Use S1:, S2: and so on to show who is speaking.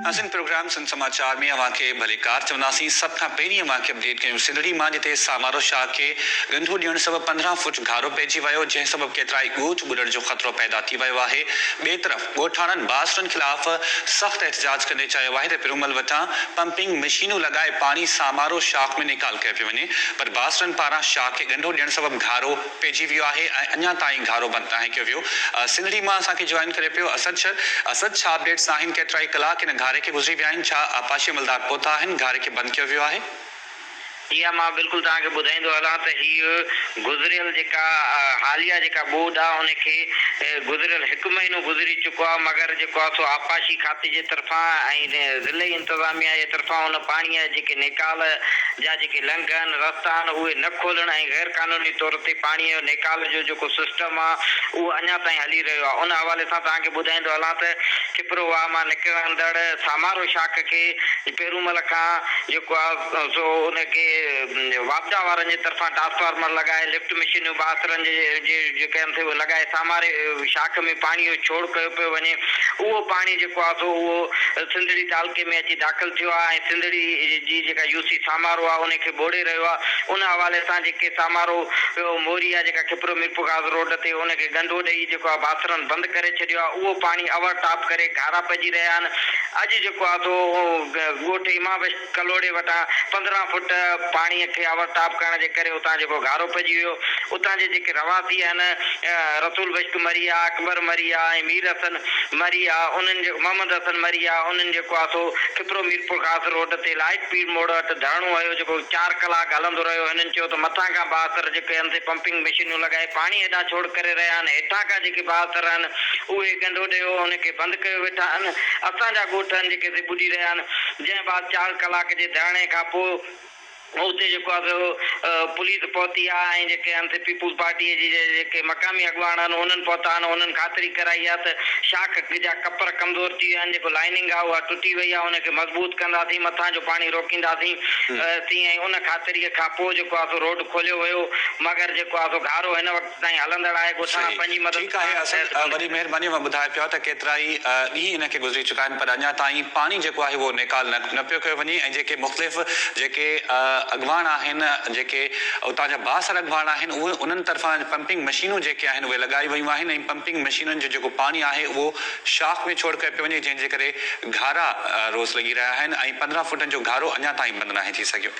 S1: असिन programme सन समाचार में अवां खे भलेकार चवंदासीं। सभ खां पहिरीं अवां खे अपडेट कयूं सिंधड़ी मां, जिते सामारो शाह खे गंढो ॾियण सबबि 15 फुट घारो पइजी वियो, जंहिं सबबि केतिराई ॻोठ ॿुॾण जो ख़तरो पैदा थी वियो आहे। ॿिए तरफ़ ॻोठाणनि बासरनि ख़िलाफ़ सख़्तु एहतजाज कंदे चयो आहे त पिरुमल वटां पंपिंग मशीनूं लॻाए पाणी सामारो शाख में निकाल कयो पियो वञे, पर बासरनि पारां शाह खे गंढो ॾियण सबबि घारो पइजी वियो आहे ऐं अञा ताईं घारो बंदि नाहे कयो वियो। सिंधड़ी मां असांखे जॉइन करे पियो असद छा अपडेट्स आहिनि? केतिराई कलाक हिन घारे खे गुज़री विया आहिनि? छा आपाशी अमलदार पहुता आहिनि? घारे खे बंदि कयो वियो आहे?
S2: इहा मां बिल्कुलु तव्हांखे ॿुधाईंदो हलां त हीअ गुज़रियल जेका हालिया जेका ॿोॾ आहे उनखे गुज़रियल 1 महीनो गुज़री चुको आहे, मगर जेको आहे सो आपाशी खाते जे तरफ़ां ऐं ज़िले इंतिज़ामिया जे तरफ़ां उन पाणीअ जेके निकाल जा जेके लंघन रस्ता आहिनि उहे न खोलण ऐं गैर क़ानूनी तौर ते पाणीअ जो निकाल जो जेको सिस्टम आहे उहो अञा ताईं हली रहियो आहे। उन हवाले सां तव्हांखे ॿुधाईंदो हलां त खिपरोवा मां निकिरंदड़ सामारो शाख खे पेरूमल खां जेको आहे सो उनखे वापडा वारनि जे तरफ़ां ट्रांसफार्मर लॻाए लिफ्ट मशीनूं बासरनि जे जेके आहिनि उहे लॻाए सामारे शाख में पाणी जो छोड़ कयो पियो वञे। उहो पाणी जेको आहे सो उहो सिंधड़ी तालुके में अची दाख़िल थियो आहे ऐं सिंधड़ी जी जेका यूसी सामारो आहे उनखे ॿोड़े रहियो आहे। उन हवाले सां जेके सामारो मोरी आहे जेका खिपरो मीरपुरखास रोड ते उनखे गंढो ॾेई जेको आहे बासरनि बंदि करे छॾियो आहे। उहो पाणी अवर टाप करे घारा पइजी रहिया आहिनि। अॼु जेको आहे सो ॻोठ इमाम कलोड़े वटां 15 फुट पाणीअ खे अवर टाप करण जे करे उतां जेको घारो पइजी वियो। उतां जे जेके रवासी आहिनि रसूल बश्क मरी आहे, अकबर मरी आहे ऐं मीर हसन मरी आहे, उन्हनि जो मोहम्मद हसन मरी आहे, उन्हनि जेको आहे सो खिपरो मीरपुर ख़ासि रोड ते लाइट स्पीड मोड़ वटि धरणो हुयो जेको 4 कलाक हलंदो रहियो। हिननि चयो त मथां खां बासर जेके आहिनि पंपिंग मशीनूं लॻाए पाणी हेॾां छोड़ करे रहिया आहिनि, हेठां खां जेके बासर आहिनि उहे गंढो ॾियो उनखे बंदि कयो वेठा आहिनि। असांजा ॻोठ आहिनि जेके ॿुॾी रहिया आहिनि। जंहिं बाद 4 कलाक जे धरणे खां पोइ उते जेको आहे सो पुलिस पहुती आहे ऐं जेके आहिनि पीपुल्स पार्टीअ जी जेके मक़ामी अॻवान आहिनि उन्हनि पहुता आहिनि। उन्हनि ख़ातिरी कराई आहे त शाख जा कपर कमज़ोर थी विया आहिनि, जेको लाइनिंग आहे उहा टुटी वई आहे, उनखे मज़बूत कंदासीं, मथां जो पाणी रोकींदासीं तीअं उन ख़ातिरीअ खां पोइ जेको आहे सो रोड खोलियो वियो। मगर जेको आहे सो घारो हिन वक़्त ताईं हलंदड़ आहे। ॻोठाणा पंहिंजी मदद
S1: वॾी महिरबानी मां ॿुधाए पियो त केतिराई ॾींहं हिनखे गुज़री चुका आहिनि, पर अञा ताईं पाणी जेको आहे उहो निकाल न पियो कयो वञे ऐं जेके मुख़्तलिफ़ जेके अॻवान आहिनि, जेके उतां जा बासर अॻवान आहिनि, उहे उन्हनि तरफ़ां पंपिंग मशीनूं जेके आहिनि उहे लॻाई वियूं आहिनि ऐं पंपिंग मशीनुनि जो जेको पाणी आहे उहो शाख में छोड़ कयो पियो वञे, जंहिंजे करे घारा रोज़ लॻी रहिया आहिनि ऐं 15 फुटनि जो घारो अञा ताईं बंदि नाहे थी सघियो।